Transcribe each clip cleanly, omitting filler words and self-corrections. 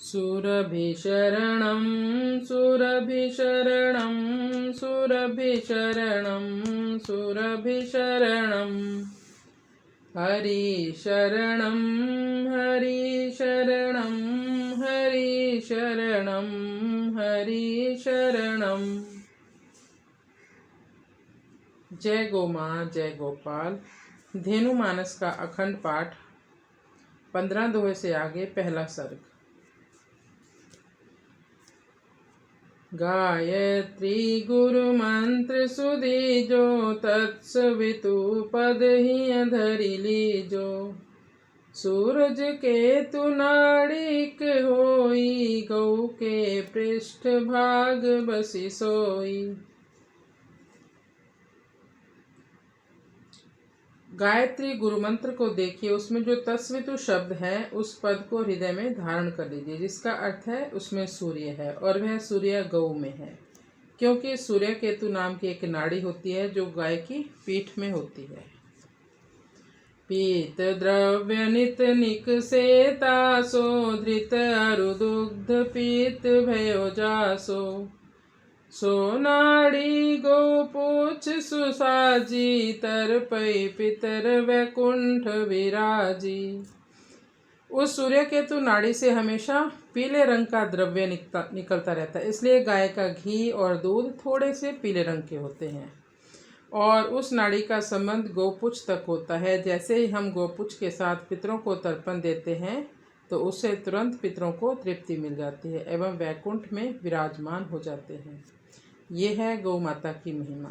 सुरभिशरणं सुरभिशरणं सुरभिशरणं सुरभिशरणं हरिशरणं हरिशरणं हरिशरणं हरिशरणं। जय गौ माँ जय गोपाल। धेनु मानस का अखंड पाठ 15 दोहे से आगे पहला सर्ग। गायत्री गुरु मंत्र सुदीजो तत्सवितु पद ही धरि लीजो। सूरज केतु नाड़िक होई गौ के पृष्ठ भाग बसी सोई। गायत्री गुरु मंत्र को देखिए, उसमें जो तस्वितु शब्द है उस पद को हृदय में धारण कर लीजिए, जिसका अर्थ है उसमें सूर्य है और वह सूर्य गौ में है, क्योंकि सूर्य केतु नाम की एक नाड़ी होती है जो गाय की पीठ में होती है। पीत द्रव्य नित निकसेतासो धृत अरुदुग्ध पीत भयो जासो। सोनाड़ी गो पूछ सुसाजी तरपई पितर वैकुंठ विराजी। उस सूर्य केतु नाड़ी से हमेशा पीले रंग का द्रव्य निकलता रहता है, इसलिए गाय का घी और दूध थोड़े से पीले रंग के होते हैं। और उस नाड़ी का संबंध गोपुछ तक होता है। जैसे ही हम गोपुछ के साथ पितरों को तर्पण देते हैं तो उससे तुरंत पितरों को तृप्ति मिल जाती है एवं वैकुंठ में विराजमान हो जाते हैं। ये है गौ माता की महिमा।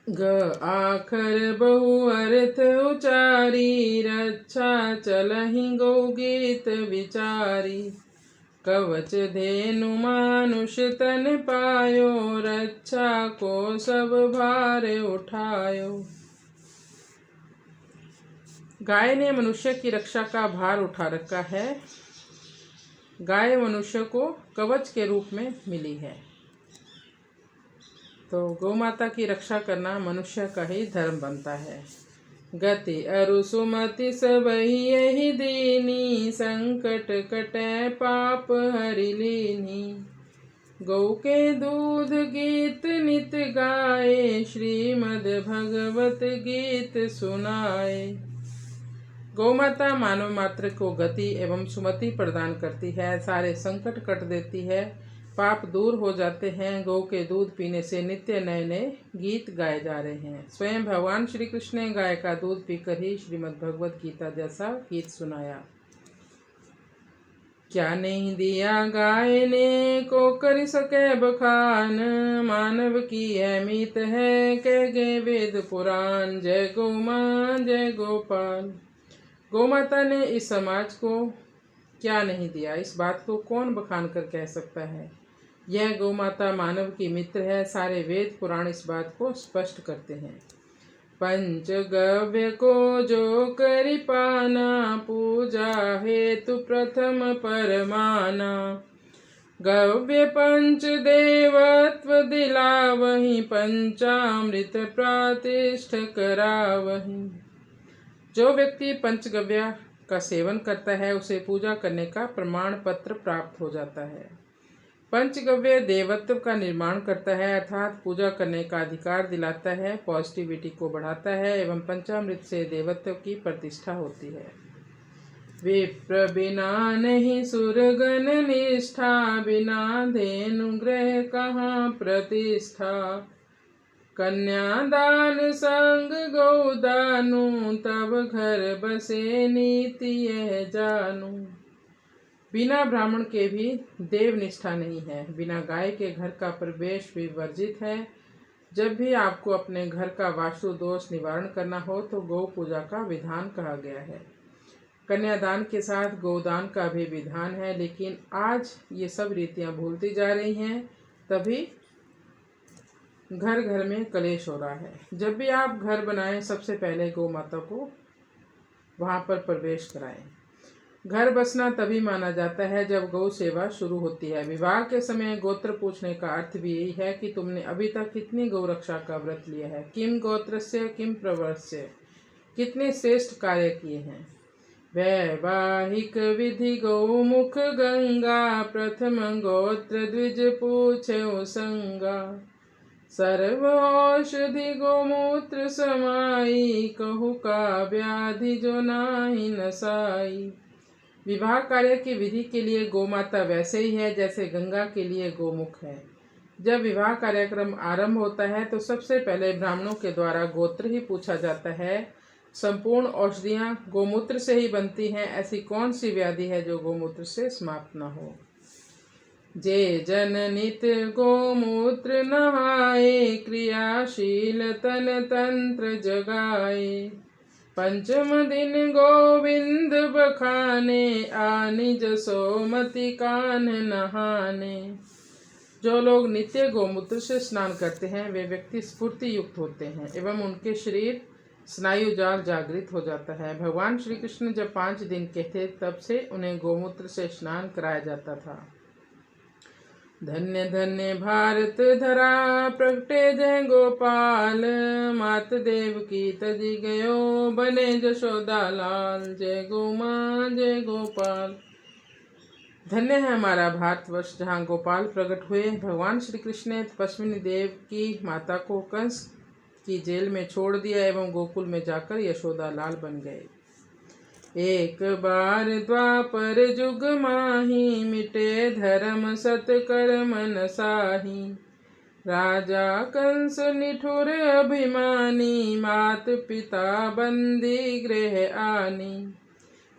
ग आखर बहु अर्थ उचारी रक्षा चलहि गौ गीत विचारी। कवच धेनु मानुष तन पायो रक्षा को सब भार उठायो। गाय ने मनुष्य की रक्षा का भार उठा रखा है। गाय मनुष्य को कवच के रूप में मिली है, तो गौ माता की रक्षा करना मनुष्य का ही धर्म बनता है। गति अरु सुमति सब यही दीनी संकट कटै पाप हरि लीनी। गौ के दूध गीत नित गाए श्रीमद् भगवत गीत सुनाए। गौ माता मानव मात्र को गति एवं सुमति प्रदान करती है, सारे संकट कट देती है, पाप दूर हो जाते हैं। गौ के दूध पीने से नित्य नए नए गीत गाए जा रहे हैं। स्वयं भगवान श्री कृष्ण ने गाय का दूध पीकर ही श्रीमद् भगवत गीता जैसा गीत सुनाया। क्या नहीं दिया गाय ने को कर सके बखान। मानव की अहमियत है कह गए वेद पुराण। जय गौ माँ जय गोपाल। गौ माता ने इस समाज को क्या नहीं दिया, इस बात को कौन बखान कर कह सकता है। यह गौ माता मानव की मित्र है। सारे वेद पुराण इस बात को स्पष्ट करते हैं। पंचगव्य को जो करि पाना पूजा हेतु प्रथम परमाना। गव्य पंच देवत्व दिलावहि पंचामृत प्रातिष्ठ करावहि। जो व्यक्ति पंचगव्य का सेवन करता है उसे पूजा करने का प्रमाण पत्र प्राप्त हो जाता है। पंचगव्य देवत्व का निर्माण करता है, अर्थात पूजा करने का अधिकार दिलाता है, पॉजिटिविटी को बढ़ाता है एवं पंचामृत से देवत्व की प्रतिष्ठा होती है। विप्र बिना नहीं सुरगण निष्ठा। बिना धेनु ग्रह कहाँ प्रतिष्ठा। कन्यादान संग गौदानु तब घर बसे नीति यह जानू। बिना ब्राह्मण के भी देव निष्ठा नहीं है। बिना गाय के घर का प्रवेश भी वर्जित है। जब भी आपको अपने घर का वास्तु दोष निवारण करना हो तो गौ पूजा का विधान कहा गया है। कन्यादान के साथ गौदान का भी विधान है, लेकिन आज ये सब रीतियां भूलती जा रही हैं, तभी घर घर में कलेश हो रहा है। जब भी आप घर बनाएं सबसे पहले गौ माता को वहां पर प्रवेश कराएं। घर बसना तभी माना जाता है जब गौ सेवा शुरू होती है। विवाह के समय गोत्र पूछने का अर्थ भी यही है कि तुमने अभी तक कितनी गौ रक्षा का व्रत लिया है, किम गोत्रस्य किम प्रवर्स्य, कितने श्रेष्ठ कार्य किए हैं। वैवाहिक विधि गौमुख गंगा, प्रथम गोत्र द्विज पूछो संगा। सर्व औषधि गोमूत्र समाई, कहु का व्याधि जो नाही नसाई। विवाह कार्य की विधि के लिए गोमाता वैसे ही है जैसे गंगा के लिए गोमुख है। जब विवाह कार्यक्रम आरंभ होता है तो सबसे पहले ब्राह्मणों के द्वारा गोत्र ही पूछा जाता है। संपूर्ण औषधियां गोमूत्र से ही बनती हैं, ऐसी कौन सी व्याधि है जो गोमूत्र से समाप्त न हो। जे जन नित गोमूत्र नहाए, क्रियाशील तन तंत्र जगाए। पंचम दिन गोविंद बखाने, आनिज सोमति कान नहाने। जो लोग नित्य गोमूत्र से स्नान करते हैं वे व्यक्ति स्फूर्ति युक्त होते हैं एवं उनके शरीर स्नायु जाल जागृत हो जाता है। भगवान श्री कृष्ण जब 5 दिन के थे तब से उन्हें गोमूत्र से स्नान कराया जाता था। धन्य धन्य भारत धरा, प्रगटे जय गोपाल। मात देव की तजी गयो, बने जशोदा लाल। जय गो माँ जय गोपाल। धन्य है हमारा भारतवर्ष जहाँ गोपाल प्रकट हुए। भगवान श्री कृष्ण ने तपस्विनी देव की माता को कंस की जेल में छोड़ दिया एवं गोकुल में जाकर यशोदा लाल बन गए। एक बार द्वापर जुग माही, मिटे धर्म सत्कर्म न साही। राजा कंस निठुर अभिमानी, मात पिता बंदी गृह आनी।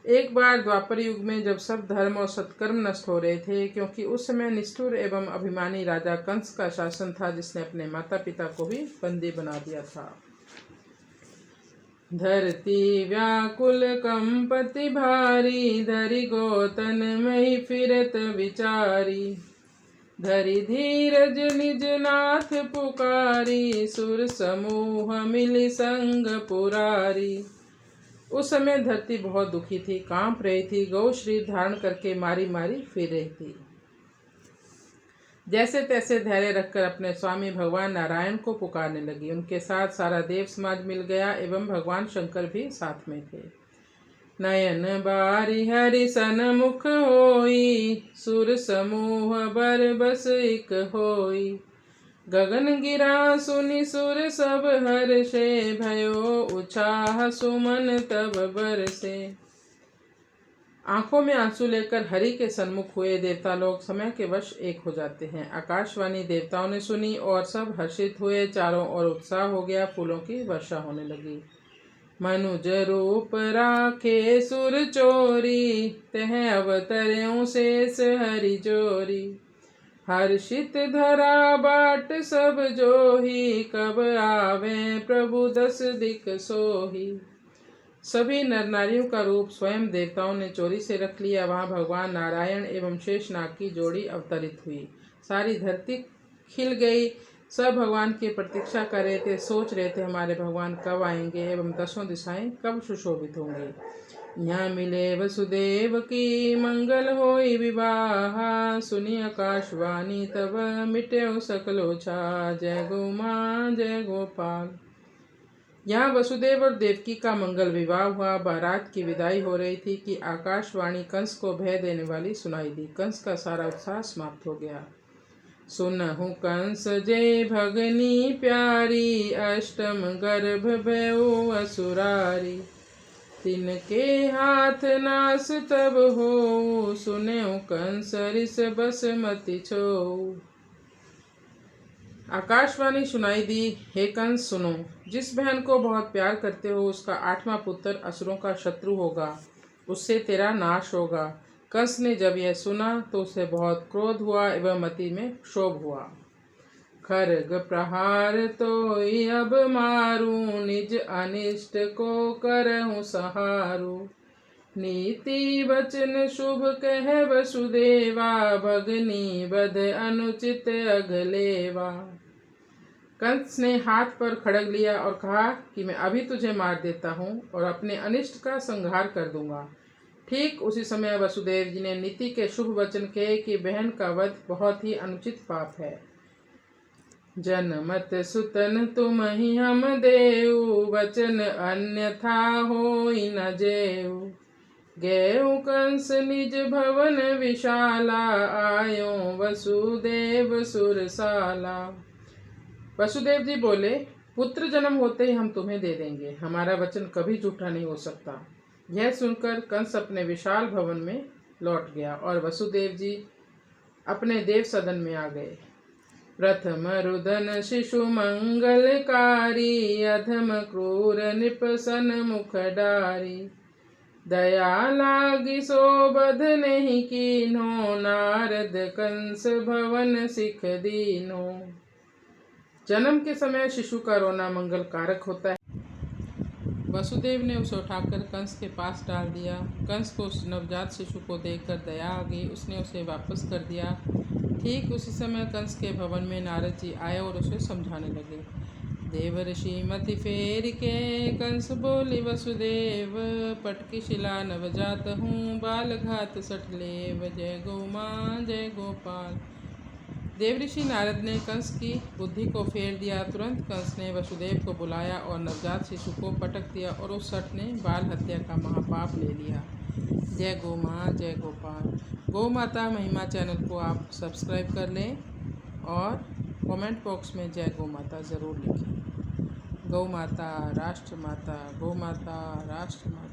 एक बार द्वापर युग में जब सब धर्म और सत्कर्म नष्ट हो रहे थे, क्योंकि उस समय निष्ठुर एवं अभिमानी राजा कंस का शासन था जिसने अपने माता पिता को भी बंदी बना दिया था। धरती व्याकुल कंपति भारी, धरि गोतन मही फिरत विचारी। धरि धीरज निज नाथ पुकारी, सुर समूह मिली संग पुरारी। उस समय धरती बहुत दुखी थी, कांप रही थी, गौ शरीर धारण करके मारी मारी फिर रही थी। जैसे तैसे धैर्य रखकर अपने स्वामी भगवान नारायण को पुकारने लगी। उनके साथ सारा देव समाज मिल गया एवं भगवान शंकर भी साथ में थे। नयन बारी हरि सन्मुख होई, सुर समूह बर बस एक होई। गगन गिरा सुनि सुर सब हर्षे, भयो उछाह सुमन तब बरसे। आंखों में आंसू लेकर हरि के सन्मुख हुए देवता लोग समय के वश एक हो जाते हैं। आकाशवाणी देवताओं ने सुनी और सब हर्षित हुए। चारों ओर उत्साह हो गया, फूलों की वर्षा होने लगी। मनुज रूप राखे सुर चोरी, तह अवतर्यों शेष हरि जोरी। हर्षित धरा बाट सब जोही, कब आवे प्रभु 10 दिक सोही। सभी नर नारियों का रूप स्वयं देवताओं ने चोरी से रख लिया। वहाँ भगवान नारायण एवं शेषनाग की जोड़ी अवतरित हुई। सारी धरती खिल गई। सब भगवान की प्रतीक्षा कर रहे थे, सोच रहे थे हमारे भगवान कब आएंगे एवं 10 दिशाएं कब सुशोभित होंगी। यहाँ मिले वसुदेव की मंगल होई विवाह, सुनी आकाशवाणी तब मिटे सकलो छा। जय गो माँ जय गोपाल। यहाँ वसुदेव और देवकी का मंगल विवाह हुआ। बारात की विदाई हो रही थी कि आकाशवाणी कंस को भय देने वाली सुनाई दी। कंस का सारा उत्साह समाप्त हो गया। सुनहु कंस जय भगनी प्यारी, अष्टम गर्भ भयउ असुरारी। तिनके हाथ नास तब हो, सुनेउ कंस रिस बसमति छो। आकाशवाणी सुनाई दी, हे कंस सुनो, जिस बहन को बहुत प्यार करते हो उसका 8वां पुत्र असुरों का शत्रु होगा, उससे तेरा नाश होगा। कंस ने जब यह सुना तो उसे बहुत क्रोध हुआ एवं मति में क्षोभ हुआ। खड्ग प्रहार तो अब मारू, निज अनिष्ट को करहूँ सहारू। नीति वचन शुभ कह वसुदेवा, भगनी वध अनुचित अगलेवा। कंस ने हाथ पर खड्ग लिया और कहा कि मैं अभी तुझे मार देता हूँ और अपने अनिष्ट का संहार कर दूंगा। ठीक उसी समय वसुदेव जी ने नीति के शुभ वचन कहे कि बहन का वध बहुत ही अनुचित पाप है। जनमत सुतन तुम ही हम देऊ, वचन अन्यथा होई न जेऊ। गयो कंस निज भवन विशाला, आयो वसुदेव सुरसाला। वसुदेव जी बोले, पुत्र जन्म होते ही हम तुम्हें दे देंगे, हमारा वचन कभी झूठा नहीं हो सकता। यह सुनकर कंस अपने विशाल भवन में लौट गया और वसुदेव जी अपने देव सदन में आ गए। प्रथम रुदन शिशु मंगलकारी, अधम क्रूर निप सन्मुख डारी। दया लागी सो बध नहीं कीन्हो, नारद कंस भवन सिख दीनो। जन्म के समय शिशु का रोना मंगल कारक होता है। वसुदेव ने उसे उठाकर कंस के पास डाल दिया। कंस को उस नवजात शिशु को देखकर दया आ गई, उसने उसे वापस कर दिया। ठीक उसी समय कंस के भवन में नारद जी आए और उसे समझाने लगे। देव ऋषि मति फेर के, कंस बोली वसुदेव, पटकी शिला नवजात हूँ, बाल घात सठ लेव, जय गौ माँ जय गोपाल। देव ऋषि नारद ने कंस की बुद्धि को फेर दिया। तुरंत कंस ने वसुदेव को बुलाया और नवजात शिशु को पटक दिया और उस सठ ने बाल हत्या का महापाप ले लिया। जय गौ माँ जय गोपाल। गौ माता महिमा चैनल को आप सब्सक्राइब कर लें और कमेंट बॉक्स में जय गौ माता ज़रूर लिखें। गौ माता राष्ट्र माता, गौ माता राष्ट्र माता।